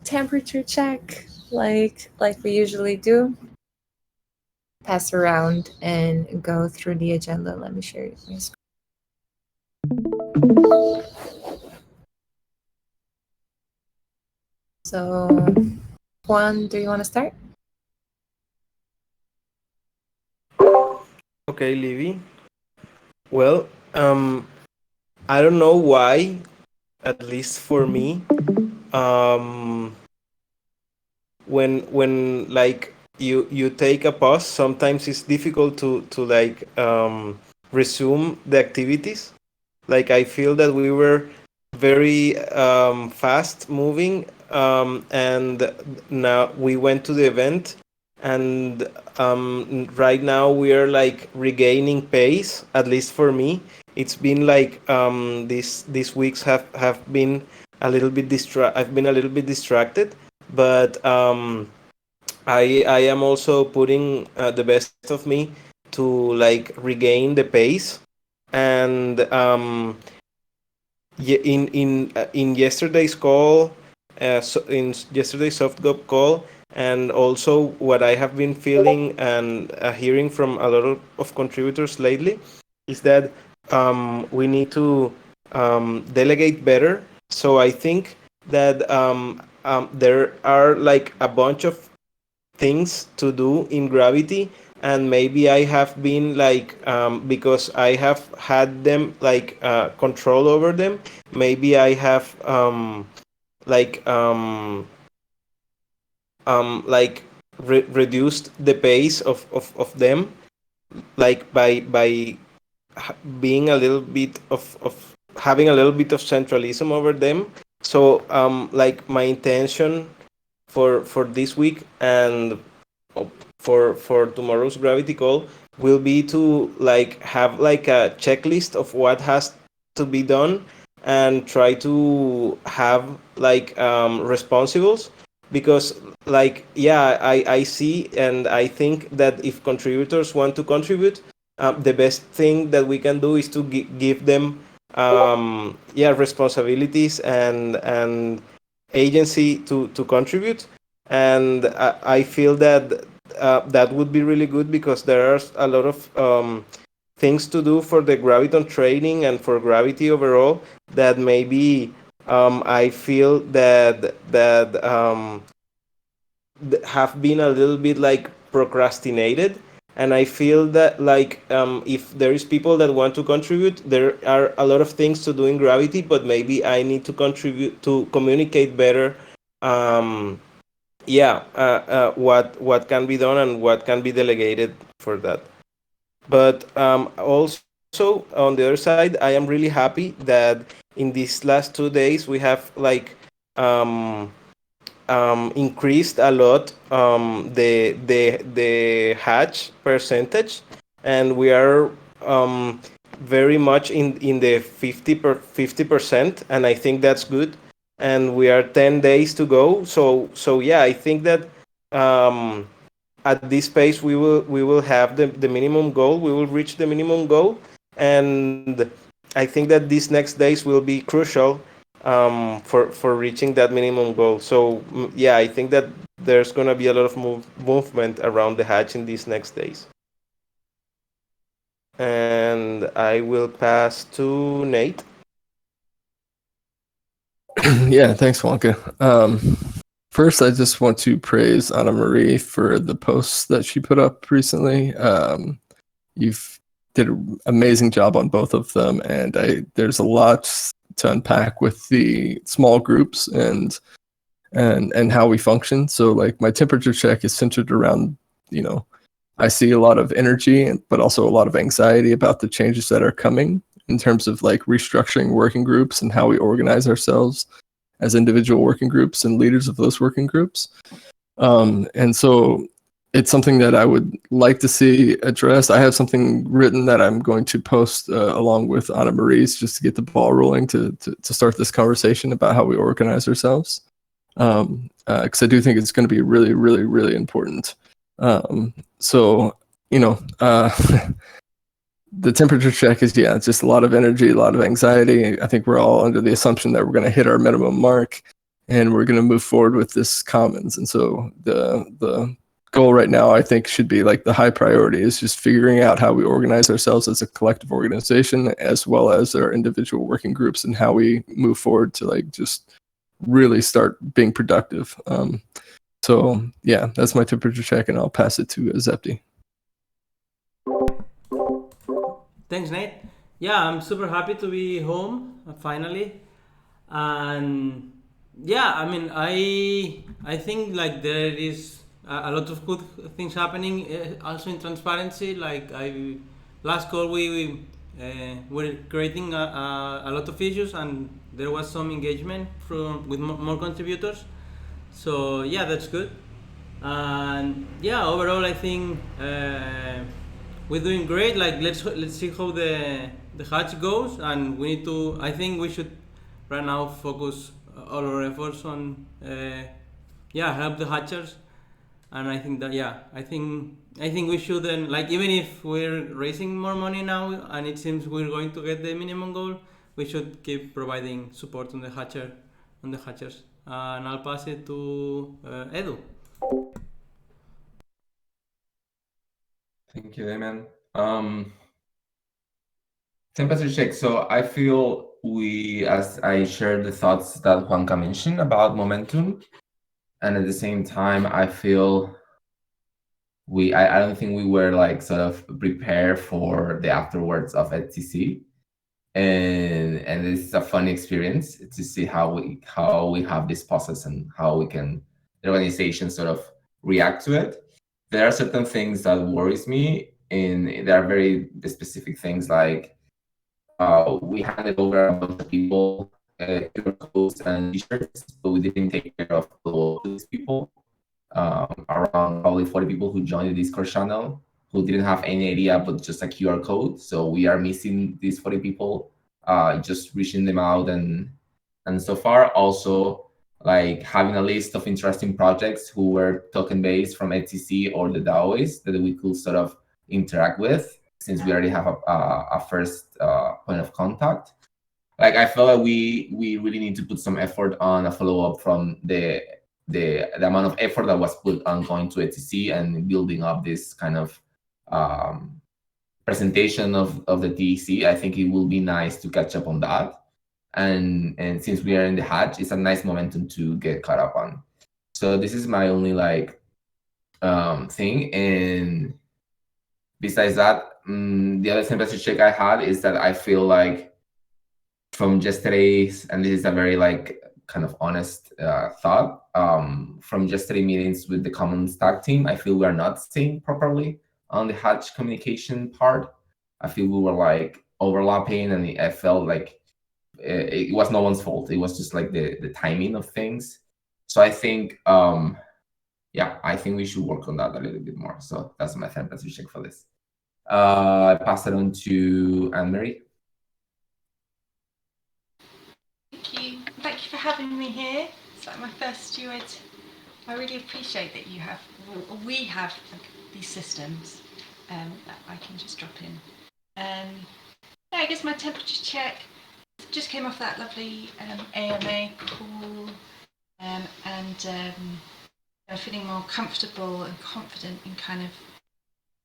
temperature check, like we usually do. Pass around and go through the agenda. Let me share my screen. So, Juan, do you want to start? Okay, Livy. Well, I don't know why, at least for me, um, when like you take a pause, sometimes it's difficult to like resume the activities. Like I feel that we were very fast moving, and now we went to the event, and right now we are like regaining pace. At least for me, it's been like these weeks have been a little bit I've been a little bit distracted, but I am also putting the best of me to like regain the pace, and in yesterday's call, in yesterday's soft call, and also what I have been feeling and hearing from a lot of contributors lately is that we need to delegate better. So I think that there are like a bunch of things to do in Gravity, and maybe I have been like because I have had them like control over them, maybe I have like like reduced the pace of them, like by being a little bit of having a little bit of centralism over them. So like my intention for this week and for tomorrow's Gravity call will be to like have like a checklist of what has to be done, and try to have like responsibles, because like yeah, I see and I think that if contributors want to contribute, the best thing that we can do is to give them yeah, responsibilities and agency to contribute. And I feel that that would be really good, because there are a lot of things to do for the graviton training and for Gravity overall, that maybe I feel that have been a little bit like procrastinated. And I feel that like if there is people that want to contribute, there are a lot of things to do in Gravity, but maybe I need to contribute to communicate better, um, yeah, what can be done and what can be delegated for that. But also on the other side, I am really happy that in these last 2 days we have like um, increased a lot the hatch percentage, and we are very much in the 50%, and I think that's good. And we are 10 days to go, so yeah, I think that um, at this pace we will have the minimum goal, we will reach the minimum goal. And I think that these next days will be crucial for reaching that minimum goal. So yeah, I think that there's gonna be a lot of movement around the hatch in these next days. And I will pass to Nate. Yeah, thanks, Wonka. First, I just want to praise Anna Marie for the posts that she put up recently. You've did an amazing job on both of them, and there's a lot to unpack with the small groups and how we function. So, like, my temperature check is centered around, I see a lot of energy, but also a lot of anxiety about the changes that are coming in terms of like restructuring working groups and how we organize ourselves as individual working groups and leaders of those working groups. And so it's something that I would like to see addressed. I have something written that I'm going to post along with Anna Marie's, just to get the ball rolling to start this conversation about how we organize ourselves. Because I do think it's going to be really, really, really important. So, the temperature check is, it's just a lot of energy, a lot of anxiety. I think we're all under the assumption that we're going to hit our minimum mark. and we're going to move forward with this commons. And so the goal right now, I think, should be like the high priority is just figuring out how we organize ourselves as a collective organization, as well as our individual working groups, and how we move forward to like just really start being productive. So yeah, that's my temperature check, and I'll pass it to Zepti. Thanks, Nate. Yeah, I'm super happy to be home finally, and yeah, I mean, I think like there is a lot of good things happening. Also in transparency, like last call we were creating a lot of issues, and there was some engagement with more contributors. So yeah, that's good. And yeah, overall I think we're doing great. Like let's see how the hatch goes, and we need to. I think we should right now focus all our efforts on help the hatchers. And I think that I think we shouldn't, like, even if we're raising more money now and it seems we're going to get the minimum goal, we should keep providing support on the hatchers. And I'll pass it to Edu. Thank you, Damian. Temperature check. So I feel as I shared the thoughts that Juanca mentioned about momentum, and at the same time, I feel I don't think we were like sort of prepared for the afterwards of ETC, and this is a fun experience to see how we have this process and how the organization sort of react to it. There are certain things that worries me, and there are very specific things like we handed over a bunch of people QR codes and t-shirts, but we didn't take care of these people. Around probably 40 people who joined the Discord channel who didn't have any idea but just a QR code. So we are missing these 40 people, just reaching them out, and so far also like having a list of interesting projects who were token based from ETC or the DAOs that we could sort of interact with, since we already have a first point of contact. Like I feel like we really need to put some effort on a follow-up from the amount of effort that was put on going to ETC and building up this kind of presentation of the TEC. I think it will be nice to catch up on that. And since we are in the hatch, it's a nice momentum to get caught up on. So this is my only like thing. And besides that, the other temperature check I had is that I feel like from yesterday's, and this is a very like kind of honest thought, from yesterday's meetings with the common stack team, I feel we are not staying properly on the hatch communication part. I feel we were like overlapping, and I felt like it was no one's fault. It was just like the timing of things. So I think, I think we should work on that a little bit more. So that's my temperature check for this. I pass it on to Anne-Marie. Thank you for having me here. It's like my first steward. I really appreciate that we have like, these systems that I can just drop in. I guess my temperature check just came off that lovely AMA call, and I'm feeling more comfortable and confident in kind of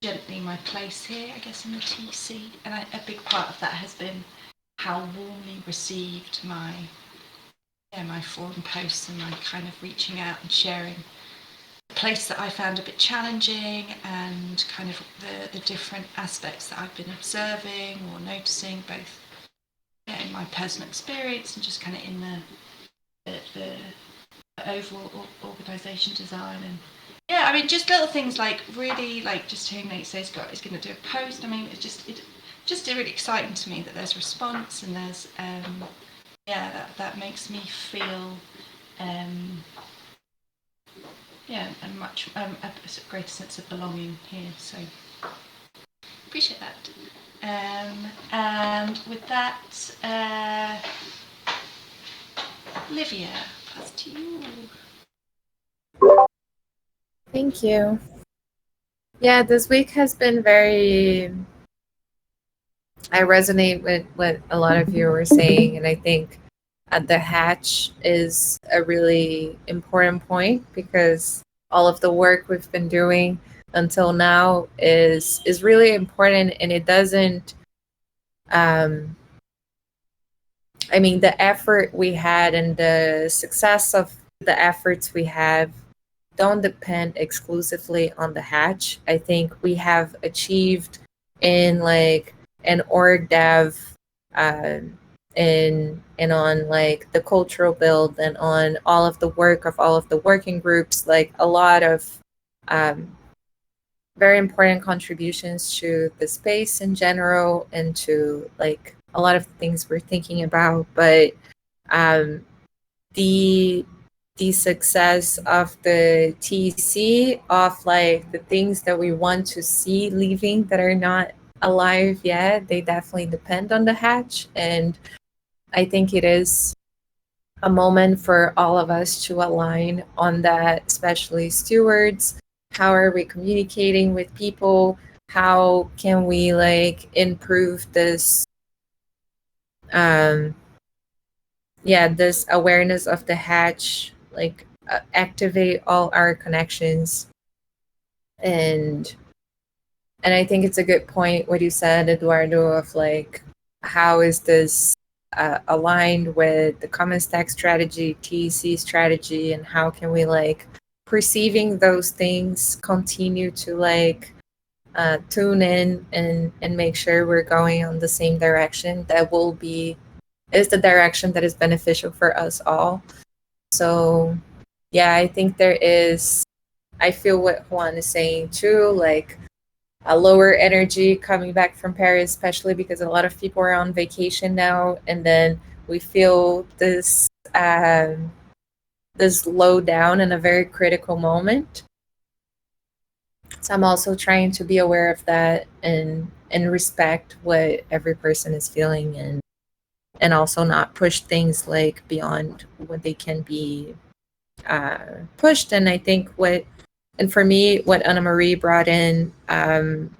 gently my place here, I guess, in the TC. And a big part of that has been how warmly received my forum posts and my kind of reaching out and sharing a place that I found a bit challenging, and kind of the different aspects that I've been observing or noticing, both in my personal experience and just kind of in the overall organisation design. And I mean, just little things like really like just hearing Nate say he's going to do a post. I mean, it's just really exciting to me that there's response, and there's that makes me feel a much a greater sense of belonging here. So appreciate that. And with that, Olivia, pass to you. Thank you. Yeah, this week has been I resonate with what a lot of you were saying, and I think the hatch is a really important point, because all of the work we've been doing until now is really important, and it doesn't I mean, the effort we had and the success of the efforts we have don't depend exclusively on the hatch. I think we have achieved in like an org dev, and on like the cultural build, and on all of the work of all of the working groups, like a lot of um, very important contributions to the space in general, and to like a lot of things we're thinking about. But um, the success of the TC, of like the things that we want to see leaving that are not alive yet, they definitely depend on the hatch. And I think it is a moment for all of us to align on that, especially stewards. How are we communicating with people? How can we like improve this this awareness of the hatch, like activate all our connections. And I think it's a good point what you said, Eduardo, of like, how is this aligned with the common stack strategy, TEC strategy, and how can we like perceiving those things continue to like tune in and make sure we're going on the same direction that is the direction that is beneficial for us all. So yeah, I think I feel what Juan is saying too, like a lower energy coming back from Paris, especially because a lot of people are on vacation now, and then we feel this this low down in a very critical moment. So I'm also trying to be aware of that and respect what every person is feeling, and also not push things like beyond what they can be pushed. And I think and for me, what Anna Marie brought in, the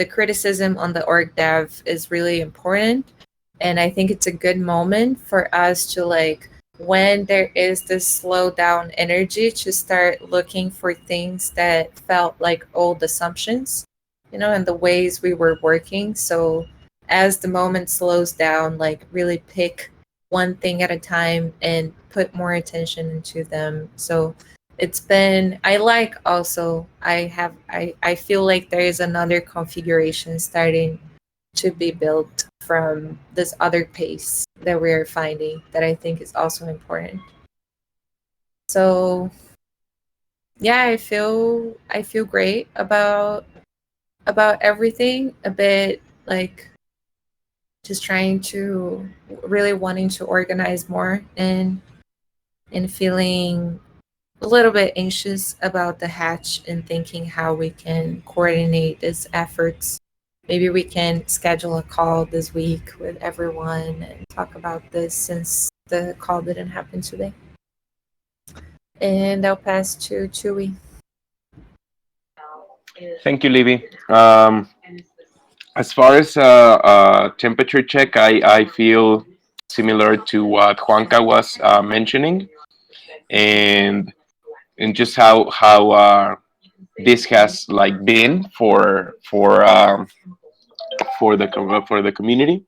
criticism on the org dev is really important. And I think it's a good moment for us to like, when there is this slow down energy, to start looking for things that felt like old assumptions, and the ways we were working. So as the moment slows down, like really pick one thing at a time and put more attention into them. So I like also, I feel like there is another configuration starting to be built from this other pace that we're finding, that I think is also important. So yeah, I feel great about everything, a bit like just trying to really wanting to organize more, and feeling a little bit anxious about the hatch, and thinking how we can coordinate these efforts. Maybe we can schedule a call this week with everyone and talk about this, since the call didn't happen today. And I'll pass to Chewy. Thank you, Libby. As far as temperature check, I feel similar to what Juanca was mentioning, and just how this has like been for the community,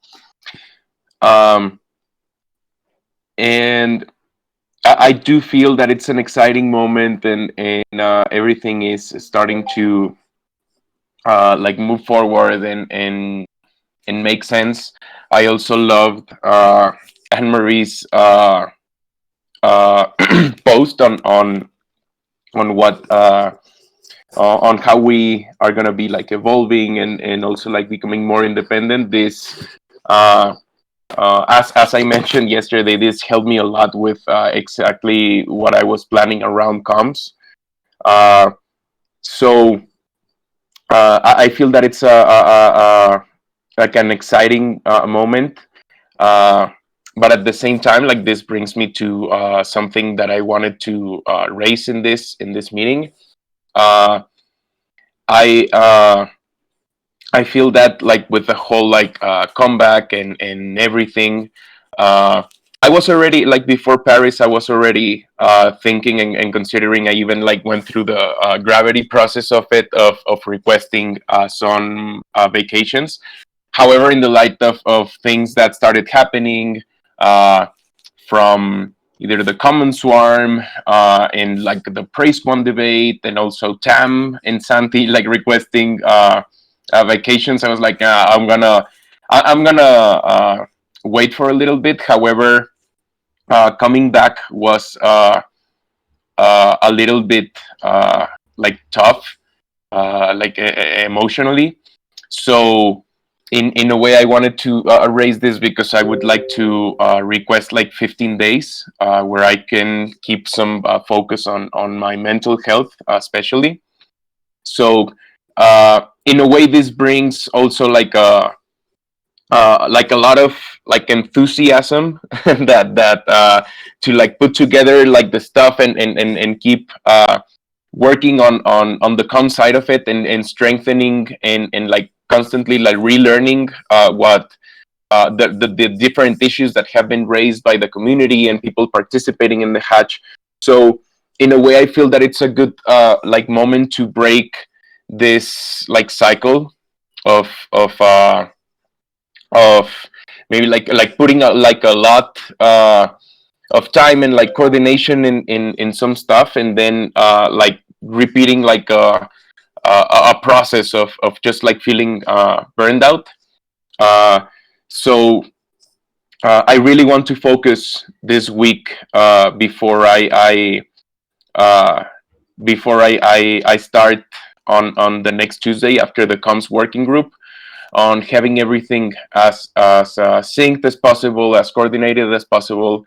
and I do feel that it's an exciting moment, and everything is starting to like move forward and make sense. I also loved Anne Marie's post on what on how we are gonna be like evolving and also like becoming more independent. This as I mentioned yesterday, this helped me a lot with exactly what I was planning around comms. So I feel that it's like an exciting moment, but at the same time, like this brings me to something that I wanted to raise in this meeting. I I feel that like with the whole like comeback and everything, I was already like before Paris. I was already thinking and considering. I even like went through the gravity process of it, of requesting some vacations. However, in the light of things that started happening, from either the Common Swarm and like the Praise One debate, and also Tam and Santi like requesting vacations, I was like, I'm gonna wait for a little bit. However, coming back was a little bit like tough, like emotionally. So in a way, I wanted to raise this because I would like to request like 15 days where I can keep some focus on my mental health, especially. So in a way, this brings also like a lot of like enthusiasm that to like put together like the stuff and keep working on the com side of it, and strengthening and like constantly like relearning what the different issues that have been raised by the community and people participating in the hatch. So in a way, I feel that it's a good like moment to break this like cycle of of maybe like putting like a lot of time and like coordination in some stuff, and then like repeating like a process of just like feeling burned out. Uh, so I really want to focus this week before uh, I start on the next Tuesday after the comms working group, on having everything as synced as possible, as coordinated as possible,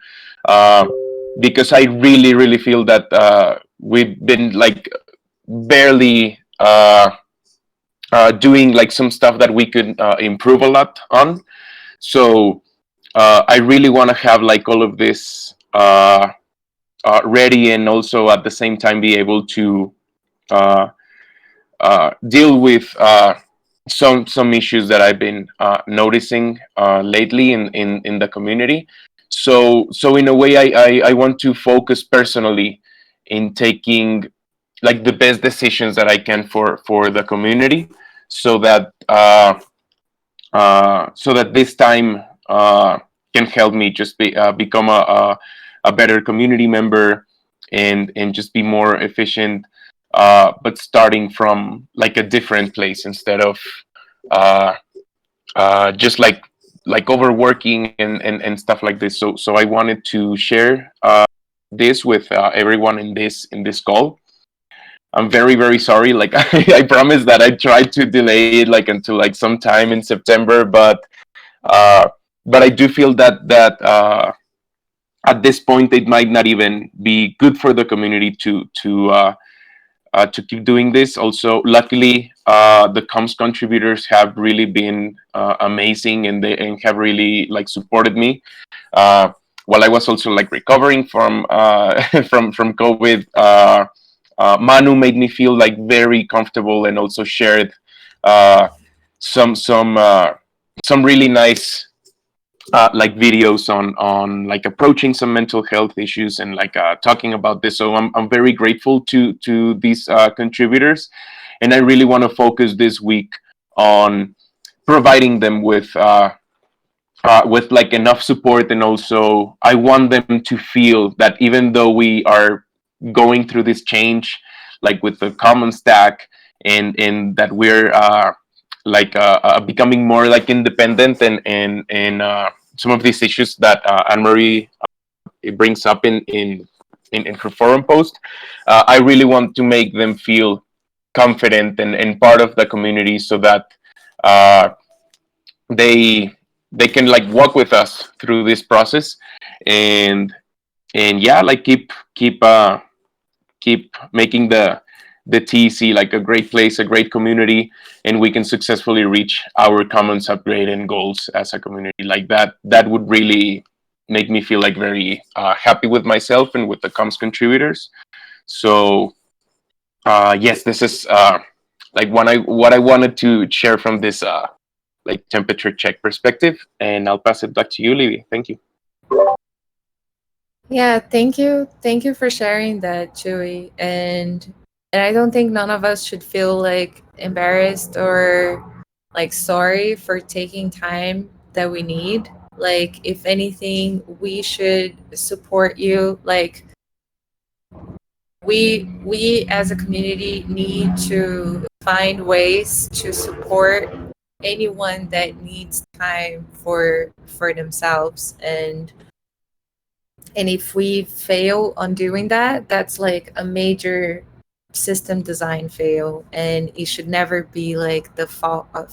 because I really feel that we've been like barely doing like some stuff that we could improve a lot on. So I really want to have like all of this ready, and also at the same time be able to deal with some issues that I've been noticing lately in the community. So in a way, I want to focus personally in taking like the best decisions that I can for the community, so that this time can help me just become a better community member, and just be more efficient, but starting from like a different place, instead of just like overworking and stuff like this. So I wanted to share this with everyone in this call. I'm very sorry. Like I promised that I tried to delay it like until like sometime in September, but I do feel that at this point it might not even be good for the community to keep doing this. Also, luckily, the comms contributors have really been amazing, and they have really like supported me while I was also like recovering from from COVID. Manu made me feel like very comfortable, and also shared some really nice like videos on like approaching some mental health issues, and like talking about this. So I'm very grateful to these contributors, and I really want to focus this week on providing them with like enough support. And also I want them to feel that even though we are going through this change, like with the common stack, and that we're like becoming more like independent, and some of these issues that Anne-Marie brings up in her forum post, I really want to make them feel confident and part of the community, so that they can like walk with us through this process, and yeah, like keep making the TC like a great place, a great community, and we can successfully reach our commons upgrade and goals as a community. Like that would really make me feel like very happy with myself and with the comms contributors. So yes, this is like what I wanted to share from this like temperature check perspective, and I'll pass it back to you, Livy. Thank you. Yeah, thank you. Thank you for sharing that, Chewy. And I don't think none of us should feel like embarrassed or like sorry for taking time that we need. Like if anything, we should support you. Like we as a community need to find ways to support anyone that needs time for themselves, and if we fail on doing that, that's like a major system design fail. And it should never be like the fault of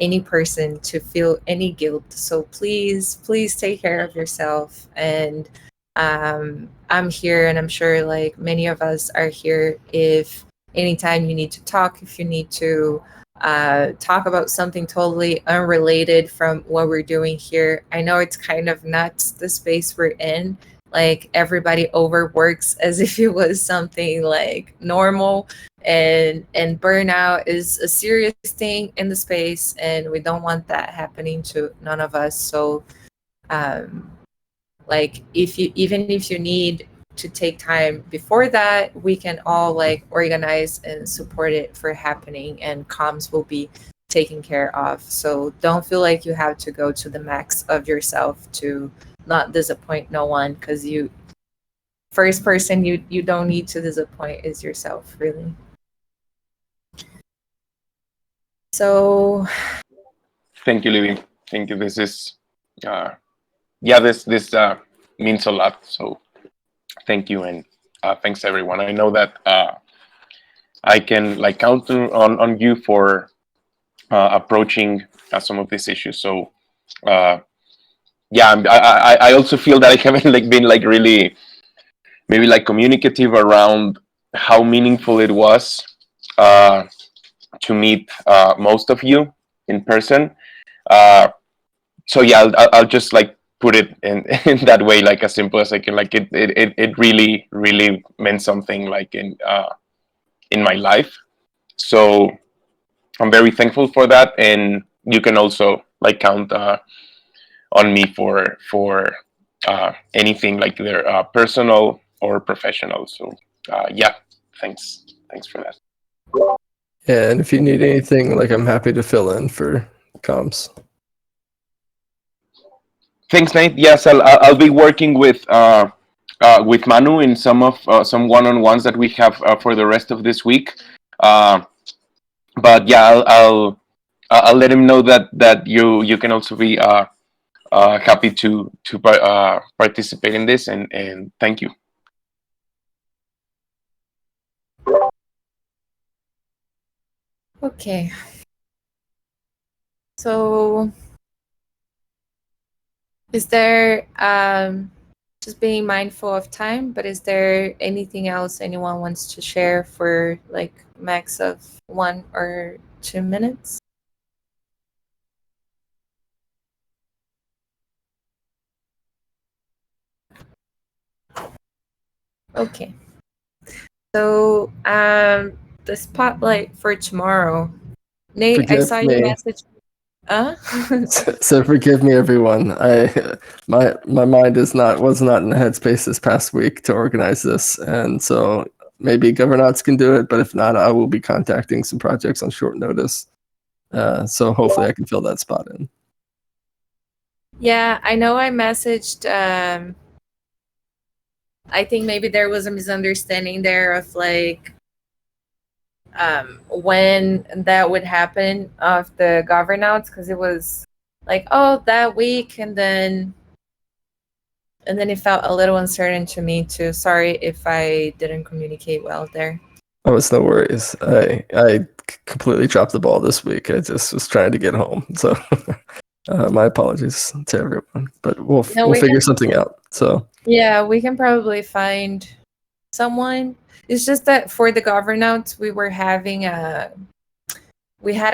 any person to feel any guilt. So please, please take care of yourself. And I'm here, and I'm sure like many of us are here if anytime you need to talk, if you need to talk about something totally unrelated from what we're doing here. I know it's kind of nuts, the space we're in. Like everybody overworks as if it was something like normal, and burnout is a serious thing in the space, and we don't want that happening to none of us. So um, like if you, even if you need to take time before that, we can all like organize and support it for happening, and comms will be taken care of. So don't feel like you have to go to the max of yourself to not disappoint no one, because you first person you don't need to disappoint is yourself, really. So Thank you, Libby. Thank you. This is, yeah, this means a lot. So thank you, and thanks everyone. I know that I can like count on you for approaching some of these issues. So yeah, I also feel that I haven't like been like really maybe like communicative around how meaningful it was uh, to meet most of you in person. Uh, so yeah, I'll just like put it in in that way, like as simple as I can. Like it really really meant something like in my life. So I'm very thankful for that, and you can also like count on me for anything like either personal or professional. So yeah, thanks for that. Yeah, and if you need anything, like I'm happy to fill in for comms. Thanks, Nate. Yes, I'll be working with Manu in some one-on-ones that we have for the rest of this week. But yeah, I'll let him know that you can also be happy to participate in this, and thank you. okay, so is there just being mindful of time, but is there anything else anyone wants to share for like max of 1 or 2 minutes? Okay. So the spotlight for tomorrow. Nate, I Forgive saw your me. message. So forgive me, everyone. My mind was not in the headspace this past week to organize this, and so maybe governance can do it. But if not, I will be contacting some projects on short notice. So hopefully, I can fill that spot in. Yeah, I know I messaged I think maybe there was a misunderstanding there of like when that would happen of the governance, because it was like, oh, that week, and then it felt a little uncertain to me too. Sorry if I didn't communicate well there. Oh, it's no worries. I completely dropped the ball this week. I just was trying to get home, so my apologies to everyone. But we'll figure something out. So yeah, we can probably find someone. It's just that for the governance, we had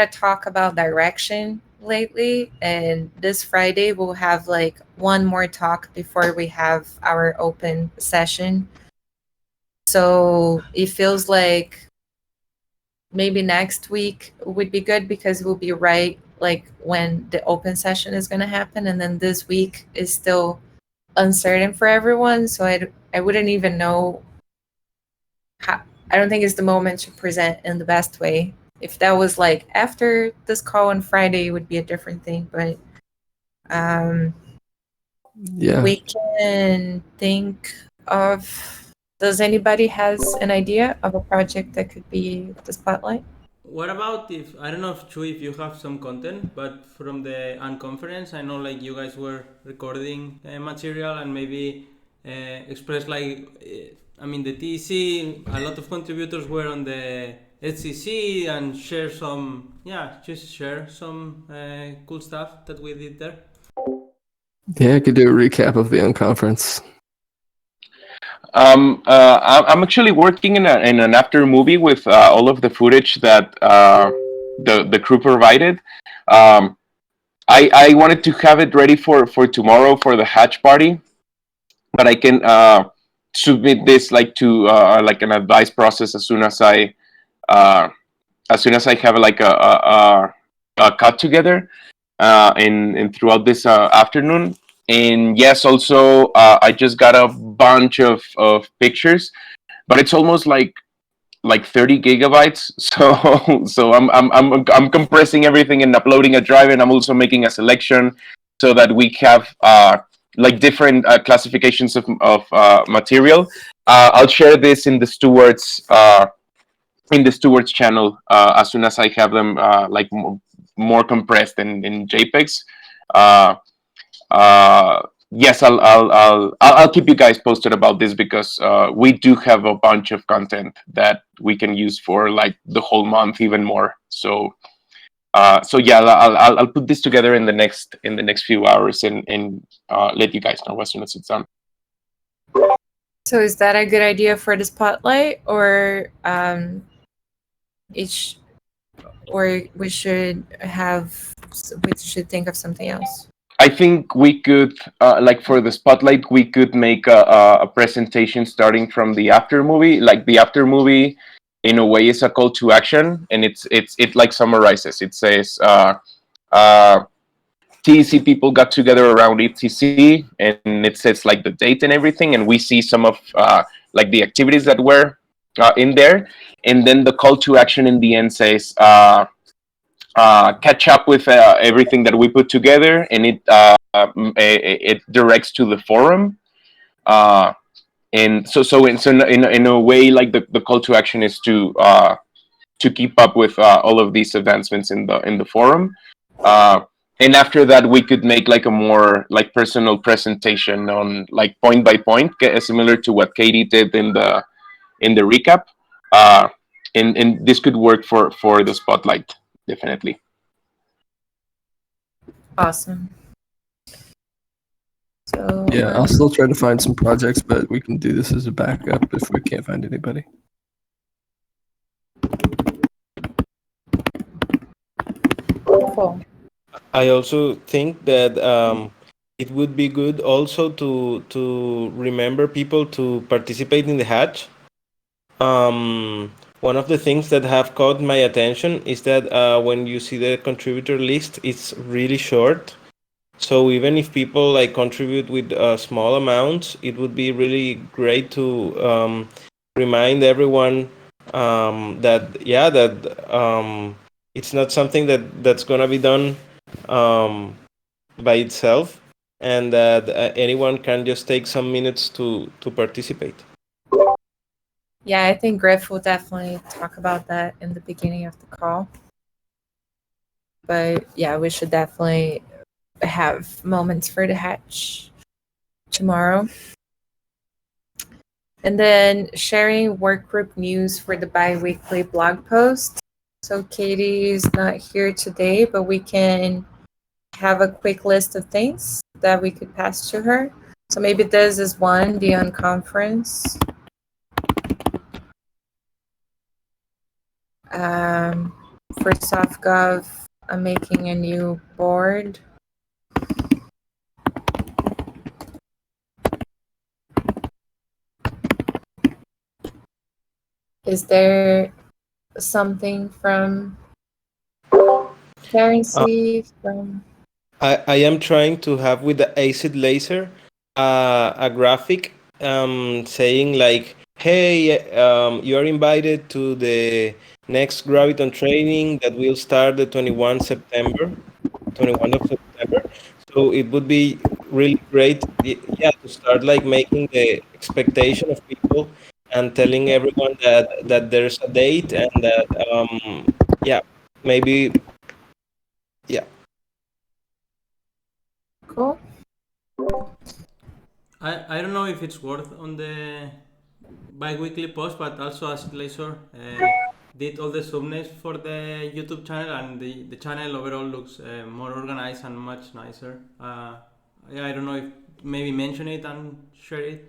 a talk about direction lately, and this Friday we'll have like one more talk before we have our open session. So it feels like maybe next week would be good, because we'll be right like when the open session is going to happen, and then this week is still uncertain for everyone. So I wouldn't even know how. I don't think it's the moment to present in the best way. If that was like after this call on Friday, it would be a different thing. But Yeah. we can think of. Does anybody has an idea of a project that could be the spotlight? What about if I don't know if you have some content, but from the unconference, I know like you guys were recording material and maybe express like I mean the TEC. A lot of contributors were on the HCC and share some cool stuff that we did there. Yeah, I could do a recap of the unconference. I'm actually working in an after movie with all of the footage that the crew provided. I wanted to have it ready for tomorrow for the hatch party, but I can submit this like to like an advice process as soon as I have like a cut together in throughout this afternoon. And yes, also I just got a bunch of pictures, but it's almost like 30 gigabytes. So I'm compressing everything and uploading a drive, and I'm also making a selection so that we have like different classifications of material. I'll share this in the Stewards channel as soon as I have them like more compressed in JPEGs. Yes, I'll keep you guys posted about this because we do have a bunch of content that we can use for like the whole month, even more. So yeah, I'll put this together in the next few hours and let you guys know as soon as it's done. So is that a good idea for the spotlight, or we should think of something else? I think we could, like for the spotlight, we could make a presentation starting from the after movie. Like the after movie, in a way, is a call to action, and it like summarizes. It says, TEC people got together around ETC, and it says like the date and everything, and we see some of like the activities that were in there, and then the call to action in the end says. Catch up with everything that we put together, and it directs to the forum. And so in a way, like the call to action is to keep up with all of these advancements in the forum. And after that, we could make like a more like personal presentation on like point by point, similar to what Katie did in the recap. And this could work for the spotlight. Definitely. Awesome. So Yeah, I'll still try to find some projects, but we can do this as a backup if we can't find anybody. cool. I also think that it would be good also to remember people to participate in the hatch. One of the things that have caught my attention is that when you see the contributor list, it's really short. So even if people like contribute with small amounts, it would be really great to remind everyone that it's not something that's gonna be done by itself, and that anyone can just take some minutes to participate. Yeah, I think Griff will definitely talk about that in the beginning of the call. But yeah, we should definitely have moments for the hatch tomorrow. And then sharing workgroup news for the bi-weekly blog post. So Katie's not here today, but we can have a quick list of things that we could pass to her. So maybe this is one, the unconference. For SoftGov, I'm making a new board. Is there something from Currency? I am trying to have with the acid laser a graphic saying like, "Hey, you are invited to the next Graviton training that will start the 21 of September." So it would be really great, yeah, to start like making the expectation of people and telling everyone that there's a date and that yeah, maybe, yeah. Cool. I don't know if it's worth on the bi-weekly post, but also as Glacier did all the thumbnails for the YouTube channel, and the channel overall looks more organized and much nicer. Yeah, I don't know if maybe mention it and share it.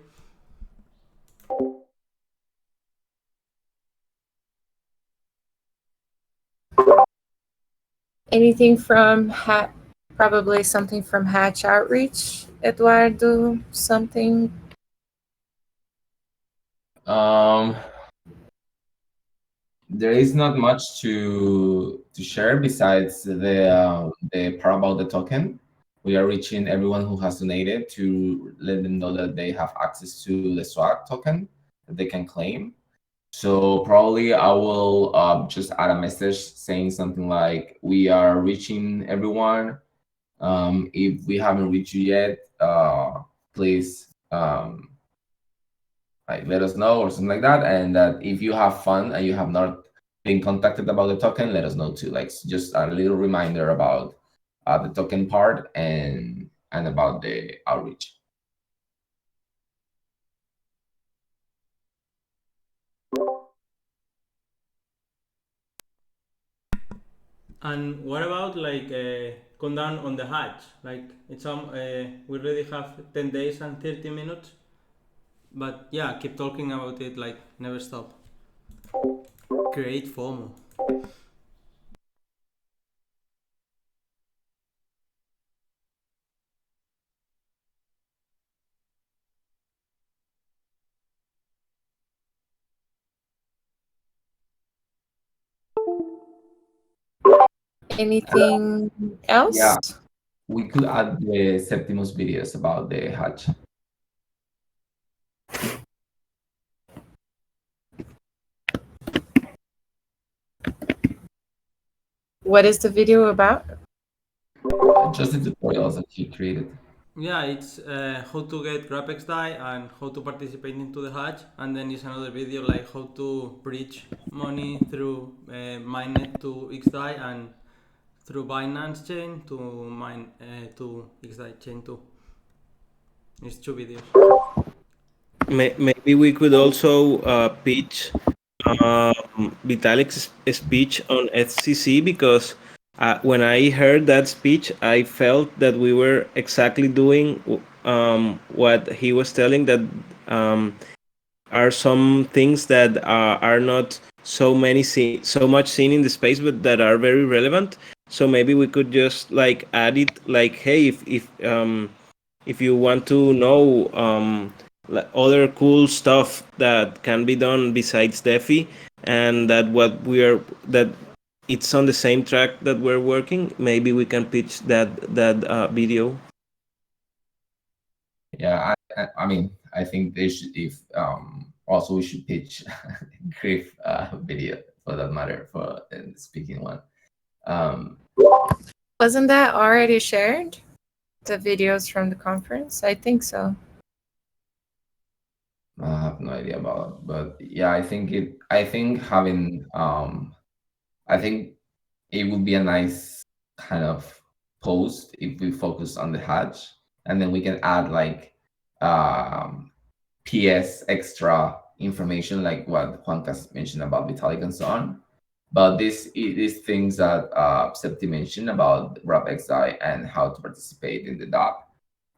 Anything from probably something from Hatch Outreach, Eduardo, something. There is not much to share besides the part about the token. We are reaching everyone who has donated to let them know that they have access to the swag token that they can claim. So probably I will just add a message saying something like, "We are reaching everyone. If we haven't reached you yet, please like let us know," or something like that. And that if you have fun and you have not been contacted about the token, let us know too. Like just a little reminder about the token part and about the outreach. And what about like countdown on the hatch? Like it's we already have 10 days and 30 minutes. But yeah, keep talking about it, like never stop. Create FOMO. Anything else? Yeah, we could add the Septimus videos about the hatch. What is the video about? Just the tutorials that he created. Yeah, it's how to get GrabX die and how to participate into the hatch, and then it's another video like how to bridge money through mainnet to XDAI and through Binance chain to mine to XDAI chain too. It's 2 videos. Maybe we could also pitch Vitalik's speech on SCC, because when I heard that speech, I felt that we were exactly doing what he was telling, that are some things that are not so much seen in the space, but that are very relevant. So maybe we could just like add it, like, hey, if you want to know like other cool stuff that can be done besides DeFi, and that it's on the same track that we're working, maybe we can pitch that video. Yeah, I mean, I think they should. If also we should pitch Griff video for that matter, for the speaking one. Wasn't that already shared? The videos from the conference? I think so. I have no idea about it, but yeah, I think having I think it would be a nice kind of post if we focus on the hatch, and then we can add like PS extra information like what Juancas mentioned about Vitalik and so on. But these things that Septi mentioned about GrabXI and how to participate in the DApp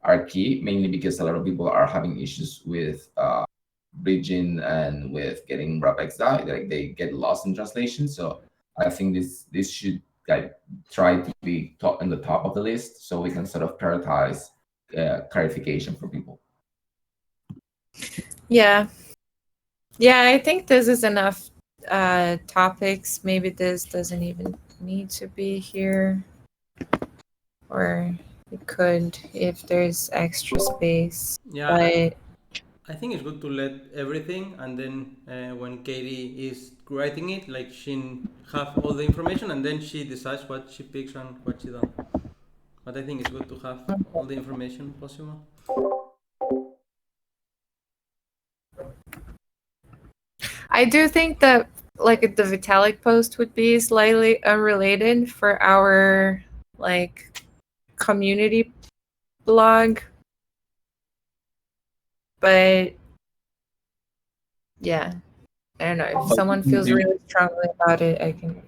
are key, mainly because a lot of people are having issues with bridging and with getting GrabXI. Like they get lost in translation. So I think this should like try to be on the top of the list, so we can sort of prioritize clarification for people. Yeah. Yeah, I think this is enough topics. Maybe this doesn't even need to be here. Or we could if there's extra space. Yeah, But I think it's good to let everything, and then when Katie is writing it, like she have all the information, and then she decides what she picks and what she don't. But I think it's good to have all the information possible. I do think that like the Vitalik post would be slightly unrelated for our like community blog. But yeah, I don't know. If someone feels really strongly about it, I can.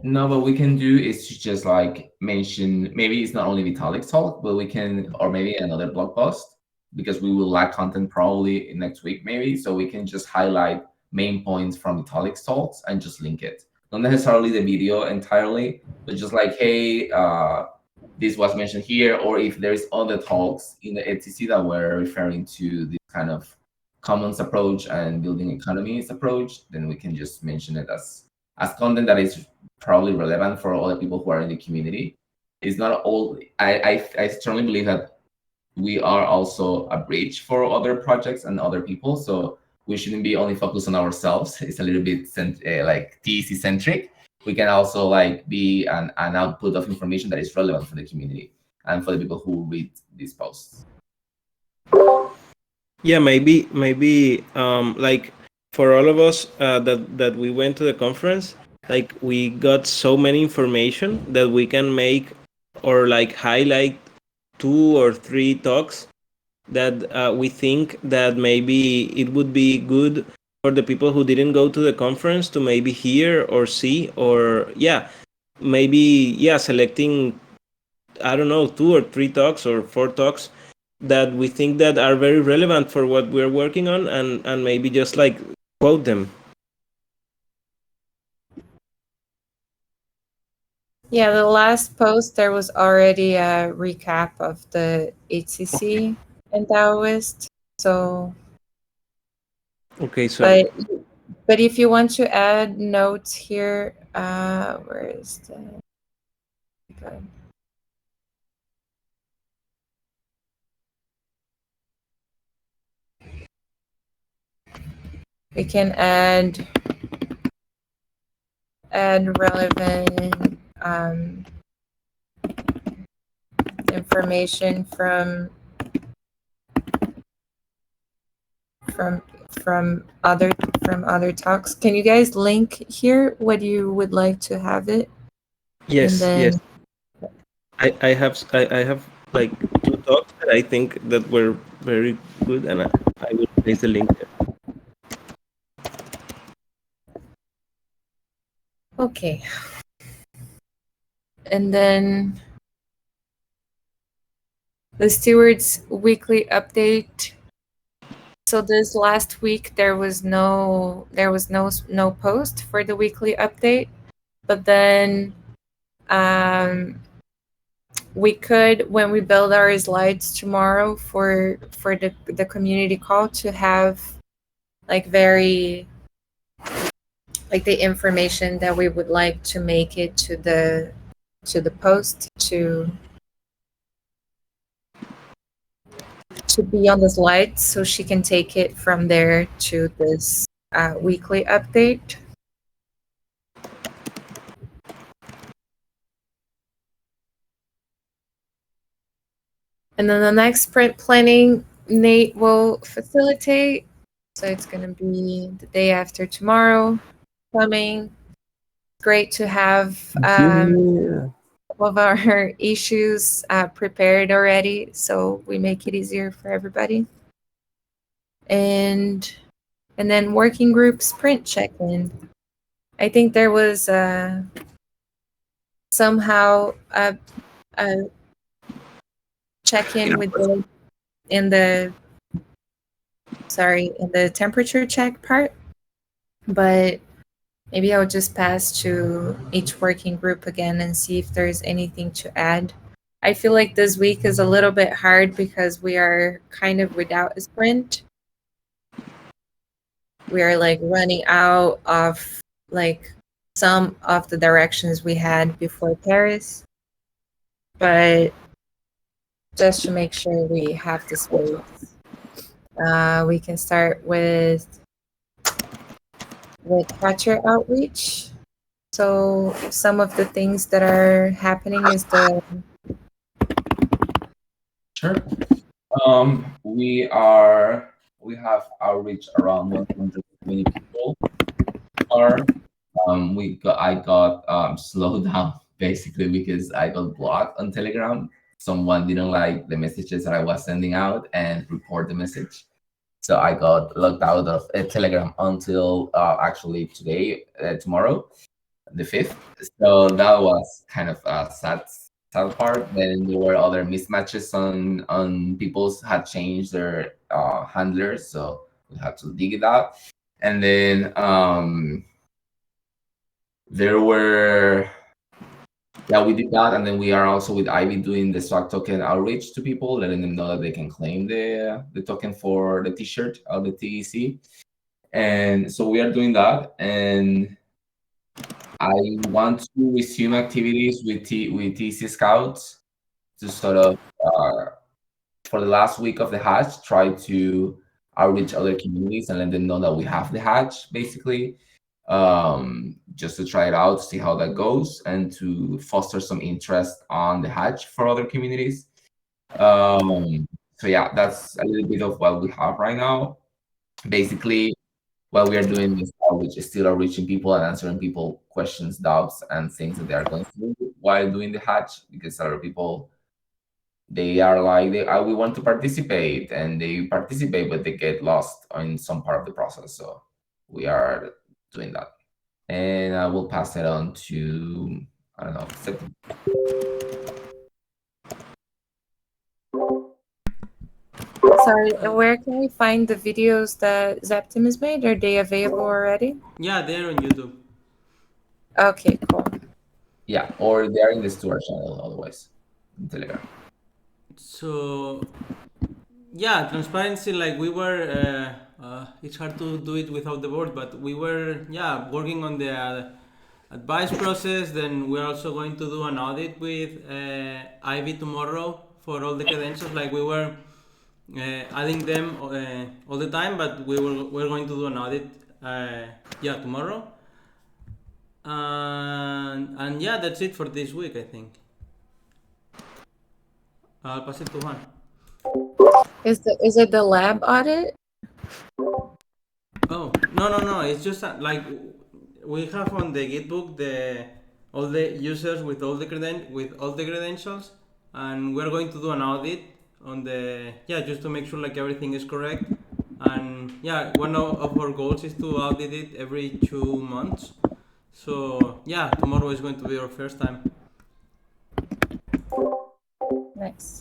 No, what we can do is to just like mention, maybe it's not only Vitalik's talk, but we can, or maybe another blog post, because we will lack content probably next week, maybe. So we can just highlight main points from Vitalik's talks and just link it. Not necessarily the video entirely, but just like, hey, this was mentioned here, or if there's other talks in the ETC that were referring to this kind of commons approach and building economies approach, then we can just mention it as content that is probably relevant for all the people who are in the community. It's not all. I strongly believe that we are also a bridge for other projects and other people. So we shouldn't be only focused on ourselves. It's a little bit like TEC centric. We can also like be an output of information that is relevant for the community and for the people who read these posts. Yeah, maybe like for all of us that we went to the conference, like we got so many information that we can make or like highlight 2 or 3 talks that we think that maybe it would be good for the people who didn't go to the conference to maybe hear or see, or maybe selecting, I don't know, 2 or 3 talks or 4 talks that we think that are very relevant for what we're working on, and maybe just like quote them. Yeah, the last post there was already a recap of the HCC and Taoist. So Okay, so but if you want to add notes here, where is the good. We can add relevant information from other talks. Can you guys link here what you would like to have it? yes, then, yes. I have like 2 talks that I think that were very good, and I will place the link there. Okay. And then the Stewards weekly update. So this last week there was no post for the weekly update, but then we could, when we build our slides tomorrow for the community call, to have like very like the information that we would like to make it to the post to be on the slide, so she can take it from there to this weekly update. And then the next sprint planning, Nate will facilitate. So it's going to be the day after tomorrow coming. Great to have all of our issues prepared already, so we make it easier for everybody. And then working group sprint check-in. I think there was somehow a check-in with in the temperature check part, but maybe I'll just pass to each working group again and see if there's anything to add. I feel like this week is a little bit hard because we are kind of without a sprint. We are like running out of like some of the directions we had before Paris. But just to make sure we have the space. We can start with Hatcher outreach. So some of the things that are happening is the Sure. We have outreach around 120 people. I got slowed down basically because I got blocked on Telegram. Someone didn't like the messages that I was sending out and report the message. So I got locked out of Telegram until actually today, tomorrow, the 5th. So that was kind of a sad part. Then there were other mismatches on people's had changed their handlers, so we had to dig it out. And then there were we did that, and then we are also with Ivy doing the swag token outreach to people, letting them know that they can claim the token for the T-shirt of the TEC. And so we are doing that, and I want to resume activities with TEC Scouts to sort of for the last week of the hatch try to outreach other communities and let them know that we have the hatch, basically. Just to try it out, see how that goes, and to foster some interest on the hatch for other communities. So yeah, that's a little bit of what we have right now. Basically, what we are doing is outreach, is still outreaching people and answering people questions, doubts, and things that they are going through while doing the hatch, because a lot of people, they are like, we want to participate, and they participate, but they get lost in some part of the process. So we are doing that. And I will pass it on to, I don't know, Septim. Sorry, where can we find the videos that Zeptim has made? Are they available already? Yeah, they're on YouTube. Okay, cool. Yeah, or they're in the Steward channel otherwise, in Telegram. So yeah, transparency, like we were it's hard to do it without the board, but we were working on the advice process. Then we're also going to do an audit with Ivy tomorrow for all the credentials. Like we were adding them all the time, but we're going to do an audit tomorrow. And yeah, that's it for this week, I think. I'll pass it to Juan. Is it the lab audit? Oh, no. It's just like we have on the Gitbook all the users with all the credentials, and we're going to do an audit on the just to make sure like everything is correct. And one of our goals is to audit it every 2 months. So tomorrow is going to be our first time. Nice.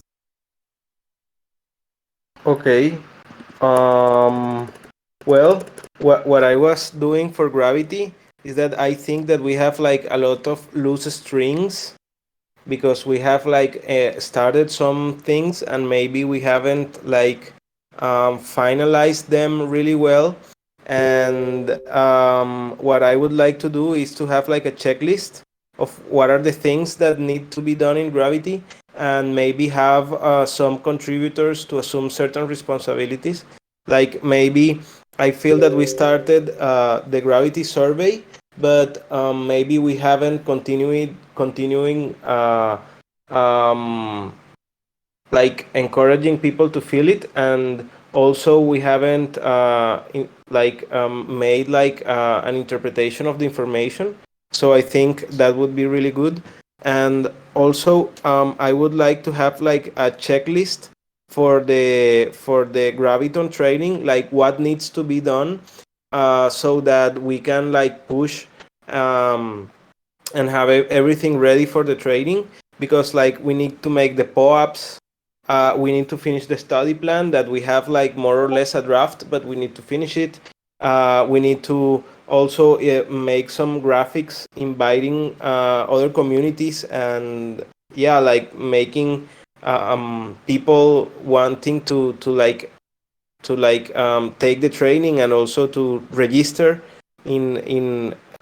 Okay. Well, what I was doing for Gravity is that I think that we have like a lot of loose strings, because we have like started some things and maybe we haven't like finalized them really well. And what I would like to do is to have like a checklist of what are the things that need to be done in Gravity, and maybe have some contributors to assume certain responsibilities. Like maybe I feel that we started the Gravity survey, but maybe we haven't continuing like encouraging people to fill it, and also we haven't made like an interpretation of the information. So I think that would be really good. And also I would like to have like a checklist for the Graviton training, like what needs to be done, so that we can like push and have everything ready for the training. Because like we need to make the POAPs, we need to finish the study plan that we have like more or less a draft, but we need to finish it. We need to also make some graphics inviting other communities, and like making people wanting to take the training, and also to register in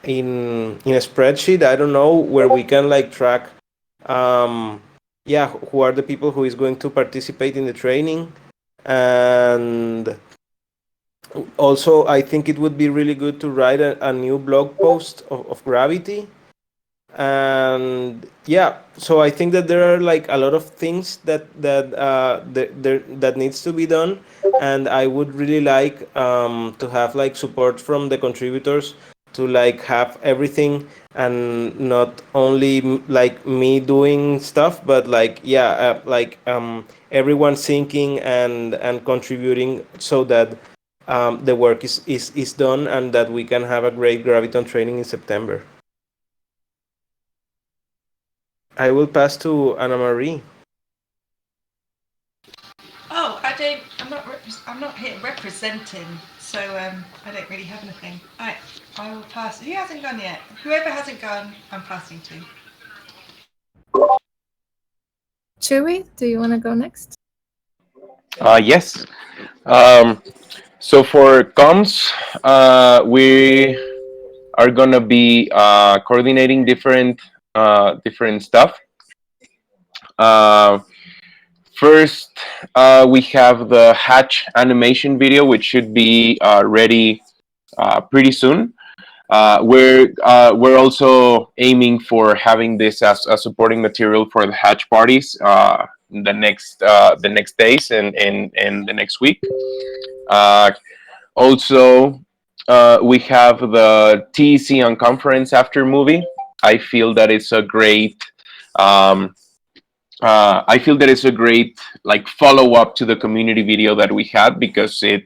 a spreadsheet, I don't know, where we can like track who are the people who is going to participate in the training. And also, I think it would be really good to write a new blog post of gravity. And so I think that there are like a lot of things that needs to be done, and I would really like to have like support from the contributors to like have everything, and not only like me doing stuff, but like everyone thinking and contributing, so that the work is done, and that we can have a great Graviton training in September. I will pass to Ana Marie. Oh, I'm not here representing, so I don't really have anything. I will pass. Who hasn't gone yet? Whoever hasn't gone, I'm passing to. Chewy, do you want to go next? Yes. So for comms, we are gonna be coordinating different stuff. First, we have the hatch animation video, which should be ready pretty soon. We're also aiming for having this as a supporting material for the hatch parties the next days and the next week. Also, we have the TEC on conference after movie. I feel that it's a great. I feel that it's a great like follow up to the community video that we had, because it.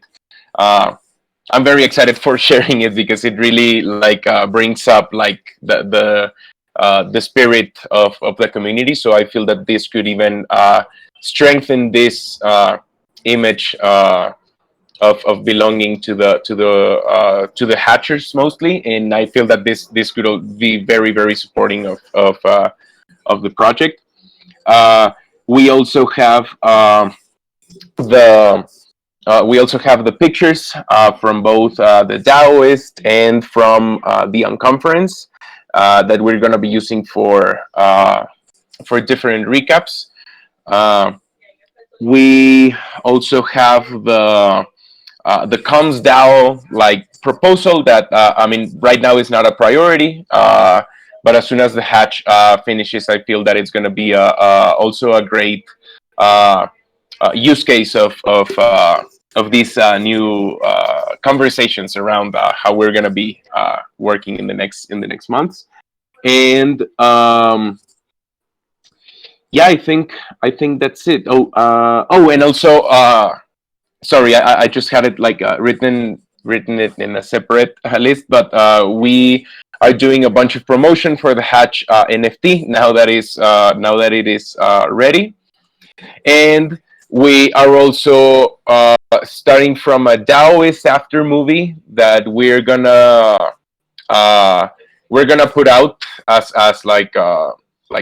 I'm very excited for sharing it, because it really like brings up like the spirit of the community. So I feel that this could even strengthen this image of belonging to the hatchers mostly, and I feel that this could be very, very supporting of the project. We also have the pictures from both the Taoist and from the Unconference that we're going to be using for different recaps. We also have the comms DAO like proposal that I mean right now is not a priority. But as soon as the hatch finishes, I feel that it's going to be also a great use case of these new conversations around how we're going to be working in the next months. And I think that's it. And also sorry, I just had it like written it in a separate list, but we are doing a bunch of promotion for the hatch NFT now that it is ready, and we are also starting from a Taoist after movie that we're gonna put out as like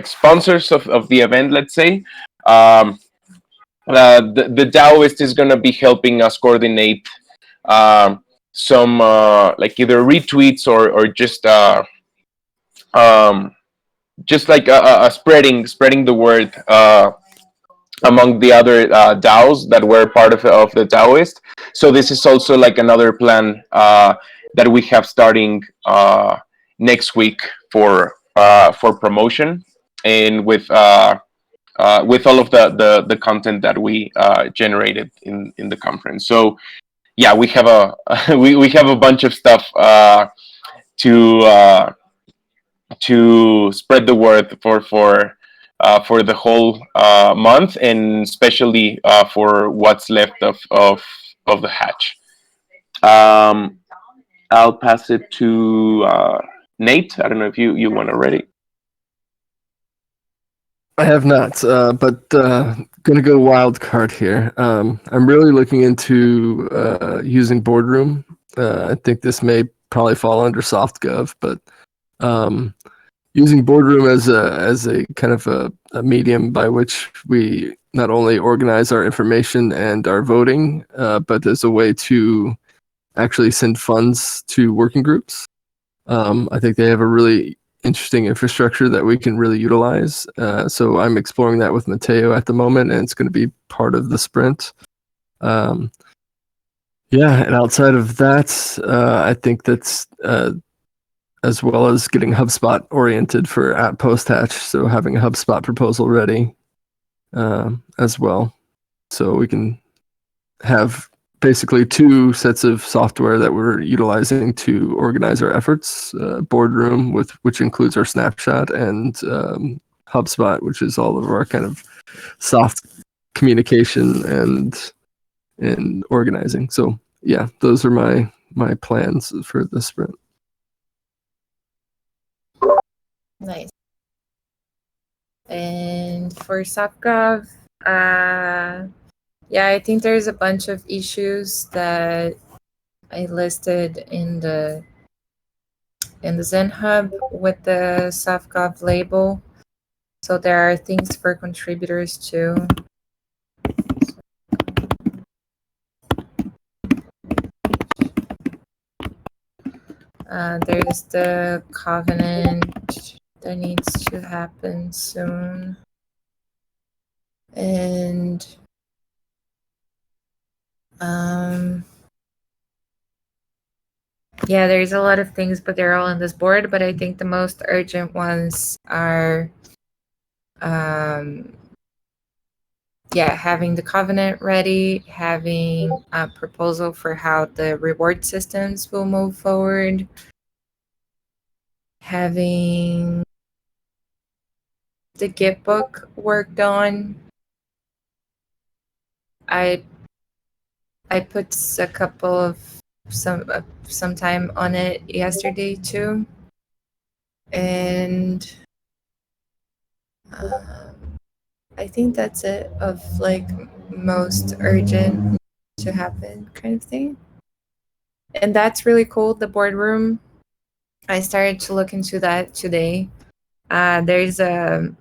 sponsors of the event, let's say. The Taoist is gonna be helping us coordinate some like either retweets or just like spreading the word among the other DAOs that were part of the Taoist. So this is also like another plan that we have starting next week for promotion, and with all of the content that we generated in the conference. So yeah, we have we have a bunch of stuff to spread the word for the whole month, and especially for what's left of the hatch. I'll pass it to Nate. I don't know if you want to ready. I have not, but gonna go wild card here. I'm really looking into using Boardroom. I think this may probably fall under SoftGov, but using Boardroom as a kind of a medium by which we not only organize our information and our voting, but as a way to actually send funds to working groups. I think they have a really interesting infrastructure that we can really utilize. So I'm exploring that with Mateo at the moment, and it's going to be part of the sprint. Yeah, and outside of that, I think that's as well as getting HubSpot oriented for at post hatch. So having a HubSpot proposal ready as well. So we can have basically two sets of software that we're utilizing to organize our efforts. Boardroom, which includes our snapshot, and HubSpot, which is all of our kind of soft communication and organizing. So yeah, those are my plans for the sprint. Nice. And for SoftGov, yeah, I think there's a bunch of issues that I listed in the Zen Hub with the SoftGov label. So there are things for contributors too. There's the covenant that needs to happen soon. And yeah, there's a lot of things, but they're all on this board. But I think the most urgent ones are having the covenant ready, having a proposal for how the reward systems will move forward, having the Git book worked on. I put a couple of some time on it yesterday too, and I think that's it of like most urgent to happen kind of thing. And that's really cool. The boardroom, I started to look into that today. There's a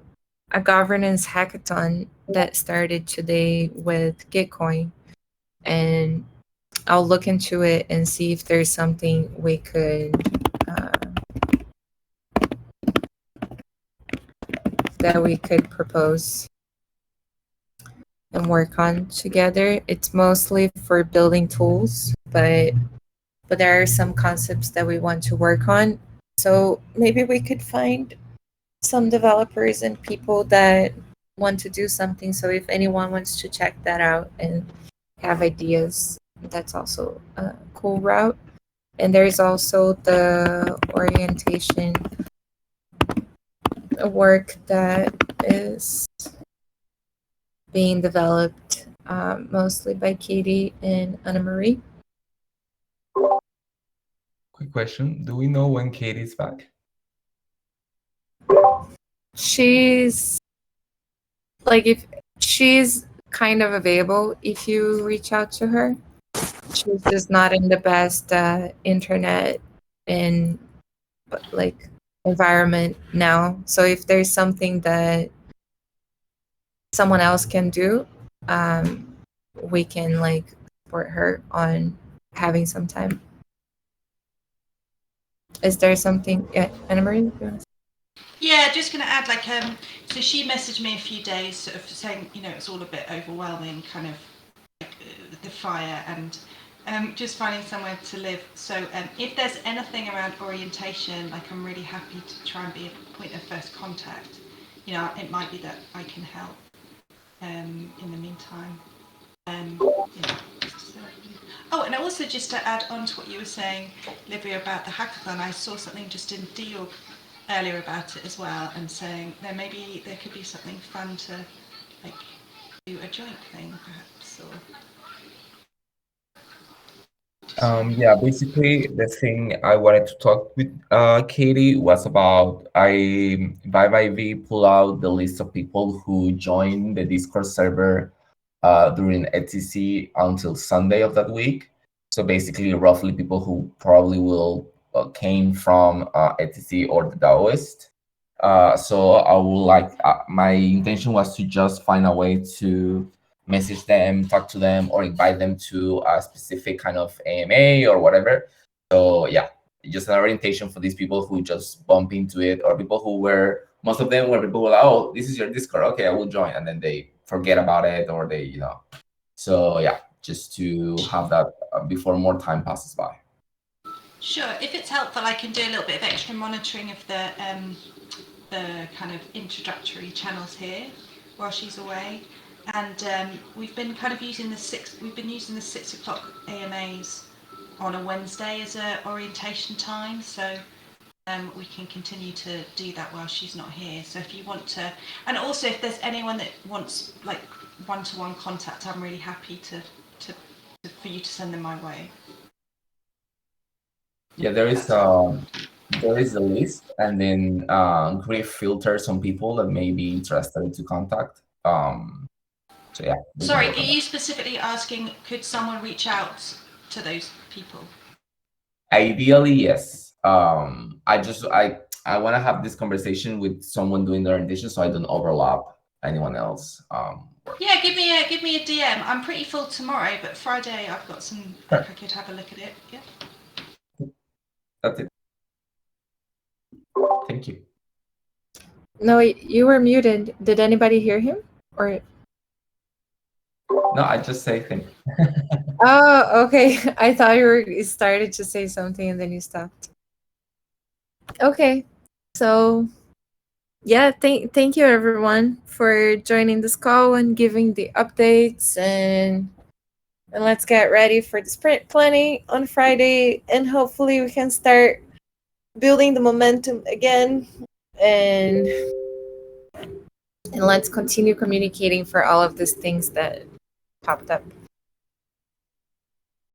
governance hackathon that started today with Gitcoin, and I'll look into it and see if there's something we could that we could propose and work on together. It's mostly for building tools, but there are some concepts that we want to work on. So maybe we could find some developers and people that want to do something. So if anyone wants to check that out and have ideas, that's also a cool route. And there's also the orientation work that is being developed mostly by Katie and Anna Marie. Quick question. Do we know when Katie's back? She's like, if she's kind of available if you reach out to her. She's just not in the best internet and like environment now. So if there's something that someone else can do, we can like support her on having some time. Is there something, Anna Marie? Yeah, just going to add, like, so she messaged me a few days sort of saying, you know, it's all a bit overwhelming, kind of like, the fire and just finding somewhere to live. So if there's anything around orientation, like, I'm really happy to try and be a point of first contact. You know, it might be that I can help in the meantime. Oh, and also just to add on to what you were saying, Livia, about the hackathon, I saw something just in Deal earlier about it as well, and saying there could be something fun to like do a joint thing perhaps, or Yeah, basically the thing I wanted to talk with Katie was about Vibe pull out the list of people who joined the Discord server during ETC until Sunday of that week. So basically, roughly people who probably will came from ETC or the Daoist. So I would like, my intention was to just find a way to message them, talk to them, or invite them to a specific kind of AMA or whatever. So yeah, just an orientation for these people who just bump into it, or people who were, most of them were people who were like, oh, this is your Discord, okay, I will join, and then they forget about it, or they, so yeah, just to have that before more time passes by. Sure. If it's helpful, I can do a little bit of extra monitoring of the kind of introductory channels here while she's away, and we've been kind of using the 6 o'clock AMAs on a Wednesday as a orientation time, so we can continue to do that while she's not here. So if you want to, and also if there's anyone that wants like one-to-one contact, I'm really happy for you to send them my way. Yeah, there is a list, and then Griff filters some people that may be interested to contact. So yeah. Sorry, are you specifically asking, could someone reach out to those people? Ideally, yes. I want to have this conversation with someone doing the orientation, so I don't overlap anyone else. Yeah, give me a DM. I'm pretty full tomorrow, but Friday I've got some. I could have a look at it. Yeah. That's it. Thank you. No, you were muted. Did anybody hear him? Or no, I just say thank you. Oh, okay. I thought you started to say something and then you stopped. Okay. So yeah, thank you everyone for joining this call and giving the updates, and let's get ready for the sprint planning on Friday, and hopefully we can start building the momentum again, and let's continue communicating for all of these things that popped up.